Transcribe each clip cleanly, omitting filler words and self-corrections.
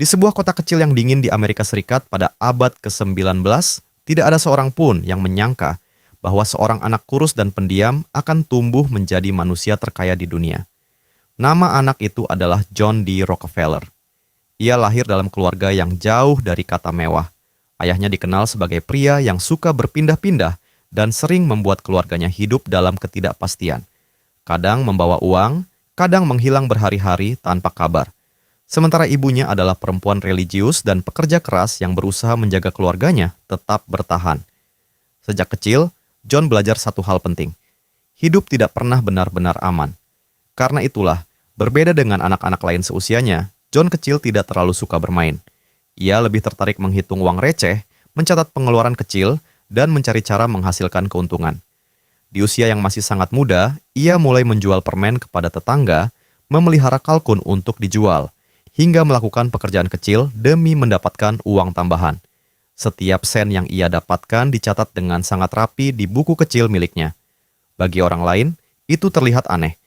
Di sebuah kota kecil yang dingin di Amerika Serikat pada abad ke-19, tidak ada seorang pun yang menyangka bahwa seorang anak kurus dan pendiam akan tumbuh menjadi manusia terkaya di dunia. Nama anak itu adalah John D. Rockefeller. Ia lahir dalam keluarga yang jauh dari kata mewah. Ayahnya dikenal sebagai pria yang suka berpindah-pindah dan sering membuat keluarganya hidup dalam ketidakpastian. Kadang membawa uang, kadang menghilang berhari-hari tanpa kabar. Sementara ibunya adalah perempuan religius dan pekerja keras yang berusaha menjaga keluarganya tetap bertahan. Sejak kecil, John belajar satu hal penting. Hidup tidak pernah benar-benar aman. Karena itulah, berbeda dengan anak-anak lain seusianya, John kecil tidak terlalu suka bermain. Ia lebih tertarik menghitung uang receh, mencatat pengeluaran kecil, dan mencari cara menghasilkan keuntungan. Di usia yang masih sangat muda, ia mulai menjual permen kepada tetangga, memelihara kalkun untuk dijual, hingga melakukan pekerjaan kecil demi mendapatkan uang tambahan. Setiap sen yang ia dapatkan dicatat dengan sangat rapi di buku kecil miliknya. Bagi orang lain, itu terlihat aneh.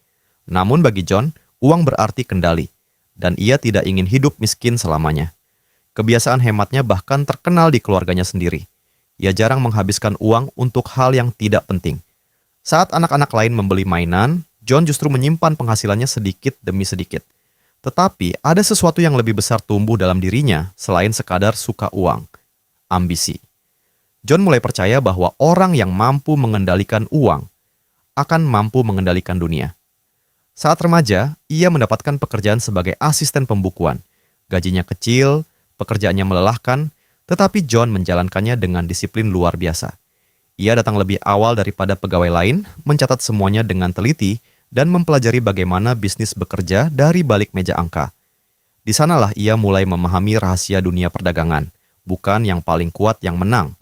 Namun bagi John, uang berarti kendali, dan ia tidak ingin hidup miskin selamanya. Kebiasaan hematnya bahkan terkenal di keluarganya sendiri. Ia jarang menghabiskan uang untuk hal yang tidak penting. Saat anak-anak lain membeli mainan, John justru menyimpan penghasilannya sedikit demi sedikit. Tetapi ada sesuatu yang lebih besar tumbuh dalam dirinya selain sekadar suka uang. Ambisi. John mulai percaya bahwa orang yang mampu mengendalikan uang akan mampu mengendalikan dunia. Saat remaja, ia mendapatkan pekerjaan sebagai asisten pembukuan. Gajinya kecil, pekerjaannya melelahkan, tetapi John menjalankannya dengan disiplin luar biasa. Ia datang lebih awal daripada pegawai lain, mencatat semuanya dengan teliti, dan mempelajari bagaimana bisnis bekerja dari balik meja angka. Di sanalah ia mulai memahami rahasia dunia perdagangan, bukan yang paling kuat yang menang,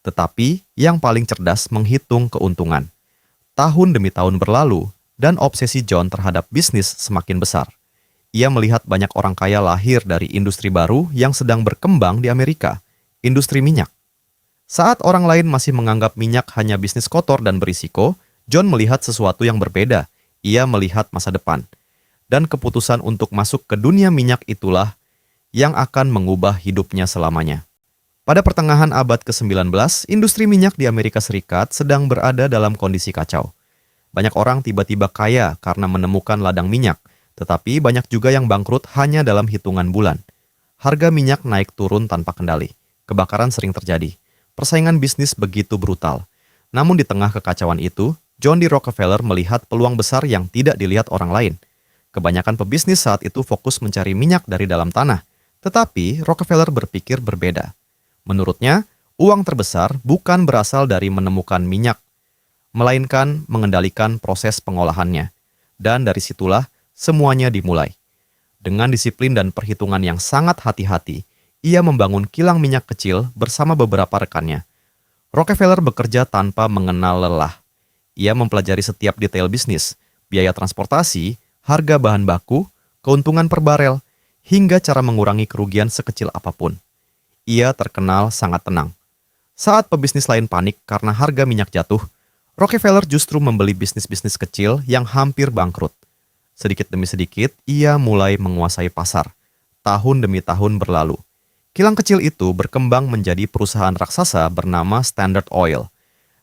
tetapi yang paling cerdas menghitung keuntungan. Tahun demi tahun berlalu, dan obsesi John terhadap bisnis semakin besar. Ia melihat banyak orang kaya lahir dari industri baru yang sedang berkembang di Amerika, industri minyak. Saat orang lain masih menganggap minyak hanya bisnis kotor dan berisiko, John melihat sesuatu yang berbeda. Ia melihat masa depan. Dan keputusan untuk masuk ke dunia minyak itulah yang akan mengubah hidupnya selamanya. Pada pertengahan abad ke-19, industri minyak di Amerika Serikat sedang berada dalam kondisi kacau. Banyak orang tiba-tiba kaya karena menemukan ladang minyak, tetapi banyak juga yang bangkrut hanya dalam hitungan bulan. Harga minyak naik turun tanpa kendali. Kebakaran sering terjadi. Persaingan bisnis begitu brutal. Namun di tengah kekacauan itu, John D. Rockefeller melihat peluang besar yang tidak dilihat orang lain. Kebanyakan pebisnis saat itu fokus mencari minyak dari dalam tanah. Tetapi Rockefeller berpikir berbeda. Menurutnya, uang terbesar bukan berasal dari menemukan minyak, melainkan mengendalikan proses pengolahannya. Dan dari situlah semuanya dimulai. Dengan disiplin dan perhitungan yang sangat hati-hati, ia membangun kilang minyak kecil bersama beberapa rekannya. Rockefeller bekerja tanpa mengenal lelah. Ia mempelajari setiap detail bisnis, biaya transportasi, harga bahan baku, keuntungan per barel, hingga cara mengurangi kerugian sekecil apapun. Ia terkenal sangat tenang. Saat pebisnis lain panik karena harga minyak jatuh, Rockefeller justru membeli bisnis-bisnis kecil yang hampir bangkrut. Sedikit demi sedikit, ia mulai menguasai pasar. Tahun demi tahun berlalu. Kilang kecil itu berkembang menjadi perusahaan raksasa bernama Standard Oil.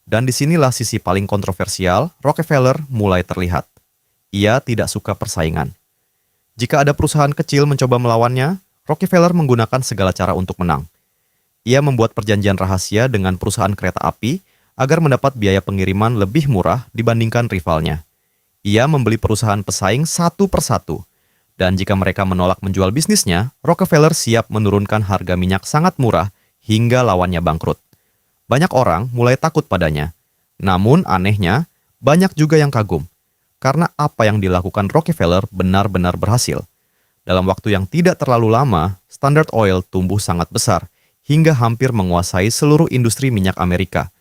Dan disinilah sisi paling kontroversial Rockefeller mulai terlihat. Ia tidak suka persaingan. Jika ada perusahaan kecil mencoba melawannya, Rockefeller menggunakan segala cara untuk menang. Ia membuat perjanjian rahasia dengan perusahaan kereta api agar mendapat biaya pengiriman lebih murah dibandingkan rivalnya. Ia membeli perusahaan pesaing satu persatu, dan jika mereka menolak menjual bisnisnya, Rockefeller siap menurunkan harga minyak sangat murah hingga lawannya bangkrut. Banyak orang mulai takut padanya. Namun anehnya, banyak juga yang kagum, karena apa yang dilakukan Rockefeller benar-benar berhasil. Dalam waktu yang tidak terlalu lama, Standard Oil tumbuh sangat besar, hingga hampir menguasai seluruh industri minyak Amerika.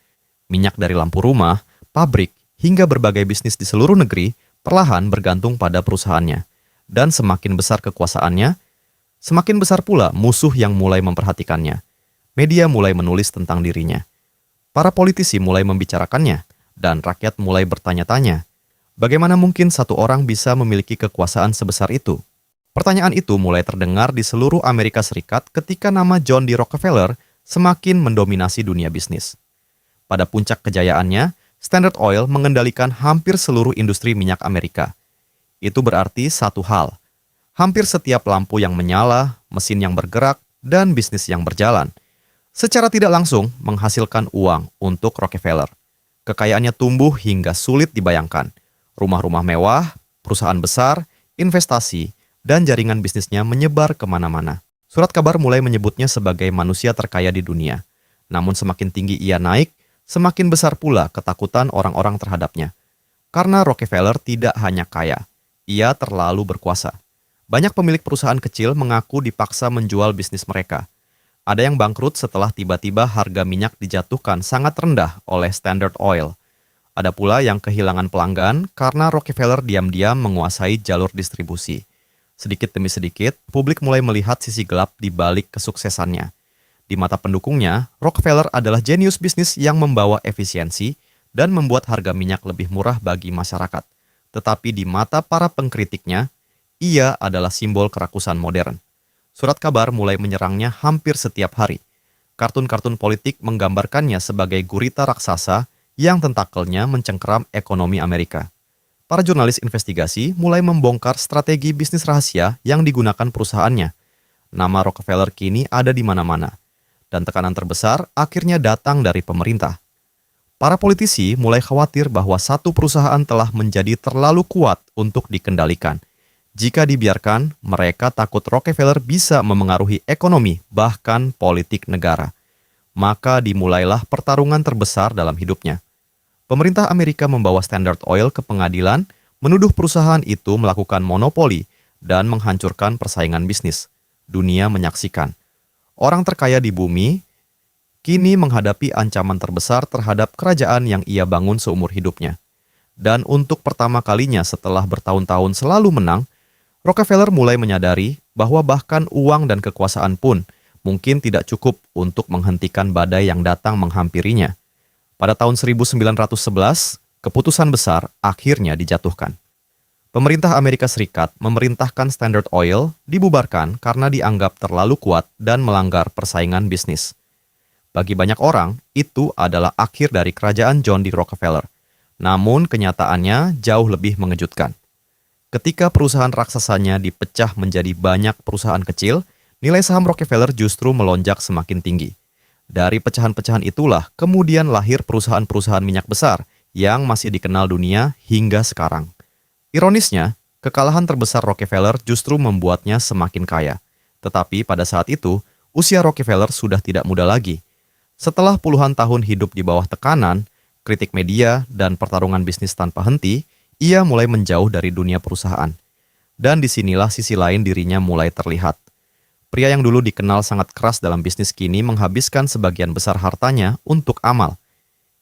Minyak dari lampu rumah, pabrik, hingga berbagai bisnis di seluruh negeri perlahan bergantung pada perusahaannya. Dan semakin besar kekuasaannya, semakin besar pula musuh yang mulai memperhatikannya. Media mulai menulis tentang dirinya. Para politisi mulai membicarakannya, dan rakyat mulai bertanya-tanya, bagaimana mungkin satu orang bisa memiliki kekuasaan sebesar itu? Pertanyaan itu mulai terdengar di seluruh Amerika Serikat ketika nama John D. Rockefeller semakin mendominasi dunia bisnis. Pada puncak kejayaannya, Standard Oil mengendalikan hampir seluruh industri minyak Amerika. Itu berarti satu hal, hampir setiap lampu yang menyala, mesin yang bergerak, dan bisnis yang berjalan, secara tidak langsung menghasilkan uang untuk Rockefeller. Kekayaannya tumbuh hingga sulit dibayangkan. Rumah-rumah mewah, perusahaan besar, investasi, dan jaringan bisnisnya menyebar kemana-mana. Surat kabar mulai menyebutnya sebagai manusia terkaya di dunia. Namun semakin tinggi ia naik, semakin besar pula ketakutan orang-orang terhadapnya. Karena Rockefeller tidak hanya kaya, ia terlalu berkuasa. Banyak pemilik perusahaan kecil mengaku dipaksa menjual bisnis mereka. Ada yang bangkrut setelah tiba-tiba harga minyak dijatuhkan sangat rendah oleh Standard Oil. Ada pula yang kehilangan pelanggan karena Rockefeller diam-diam menguasai jalur distribusi. Sedikit demi sedikit, publik mulai melihat sisi gelap di balik kesuksesannya. Di mata pendukungnya, Rockefeller adalah jenius bisnis yang membawa efisiensi dan membuat harga minyak lebih murah bagi masyarakat. Tetapi di mata para pengkritiknya, ia adalah simbol kerakusan modern. Surat kabar mulai menyerangnya hampir setiap hari. Kartun-kartun politik menggambarkannya sebagai gurita raksasa yang tentakelnya mencengkeram ekonomi Amerika. Para jurnalis investigasi mulai membongkar strategi bisnis rahasia yang digunakan perusahaannya. Nama Rockefeller kini ada di mana-mana. Dan tekanan terbesar akhirnya datang dari pemerintah. Para politisi mulai khawatir bahwa satu perusahaan telah menjadi terlalu kuat untuk dikendalikan. Jika dibiarkan, mereka takut Rockefeller bisa memengaruhi ekonomi, bahkan politik negara. Maka dimulailah pertarungan terbesar dalam hidupnya. Pemerintah Amerika membawa Standard Oil ke pengadilan, menuduh perusahaan itu melakukan monopoli dan menghancurkan persaingan bisnis. Dunia menyaksikan. Orang terkaya di bumi kini menghadapi ancaman terbesar terhadap kerajaan yang ia bangun seumur hidupnya. Dan untuk pertama kalinya setelah bertahun-tahun selalu menang, Rockefeller mulai menyadari bahwa bahkan uang dan kekuasaan pun mungkin tidak cukup untuk menghentikan badai yang datang menghampirinya. Pada tahun 1911, keputusan besar akhirnya dijatuhkan. Pemerintah Amerika Serikat memerintahkan Standard Oil dibubarkan karena dianggap terlalu kuat dan melanggar persaingan bisnis. Bagi banyak orang, itu adalah akhir dari kerajaan John D. Rockefeller. Namun kenyataannya jauh lebih mengejutkan. Ketika perusahaan raksasanya dipecah menjadi banyak perusahaan kecil, nilai saham Rockefeller justru melonjak semakin tinggi. Dari pecahan-pecahan itulah kemudian lahir perusahaan-perusahaan minyak besar yang masih dikenal dunia hingga sekarang. Ironisnya, kekalahan terbesar Rockefeller justru membuatnya semakin kaya. Tetapi pada saat itu, usia Rockefeller sudah tidak muda lagi. Setelah puluhan tahun hidup di bawah tekanan, kritik media, dan pertarungan bisnis tanpa henti, ia mulai menjauh dari dunia perusahaan. Dan disinilah sisi lain dirinya mulai terlihat. Pria yang dulu dikenal sangat keras dalam bisnis kini menghabiskan sebagian besar hartanya untuk amal.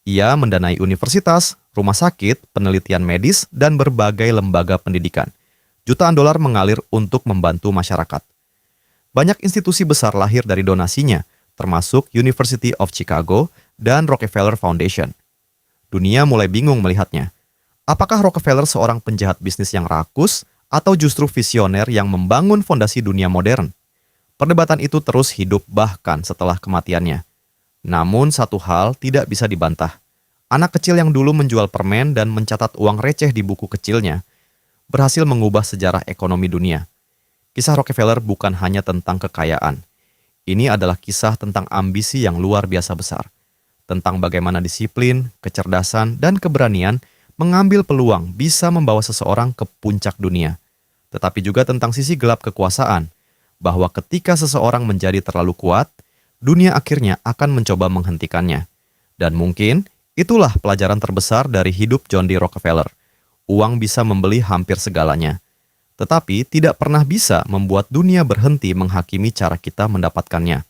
Ia mendanai universitas, rumah sakit, penelitian medis, dan berbagai lembaga pendidikan. Jutaan dolar mengalir untuk membantu masyarakat. Banyak institusi besar lahir dari donasinya, termasuk University of Chicago dan Rockefeller Foundation. Dunia mulai bingung melihatnya. Apakah Rockefeller seorang penjahat bisnis yang rakus atau justru visioner yang membangun fondasi dunia modern? Perdebatan itu terus hidup bahkan setelah kematiannya. Namun satu hal tidak bisa dibantah. Anak kecil yang dulu menjual permen dan mencatat uang receh di buku kecilnya berhasil mengubah sejarah ekonomi dunia. Kisah Rockefeller bukan hanya tentang kekayaan. Ini adalah kisah tentang ambisi yang luar biasa besar. Tentang bagaimana disiplin, kecerdasan, dan keberanian mengambil peluang bisa membawa seseorang ke puncak dunia. Tetapi juga tentang sisi gelap kekuasaan, bahwa ketika seseorang menjadi terlalu kuat, dunia akhirnya akan mencoba menghentikannya. Dan mungkin itulah pelajaran terbesar dari hidup John D. Rockefeller. Uang bisa membeli hampir segalanya, tetapi tidak pernah bisa membuat dunia berhenti menghakimi cara kita mendapatkannya.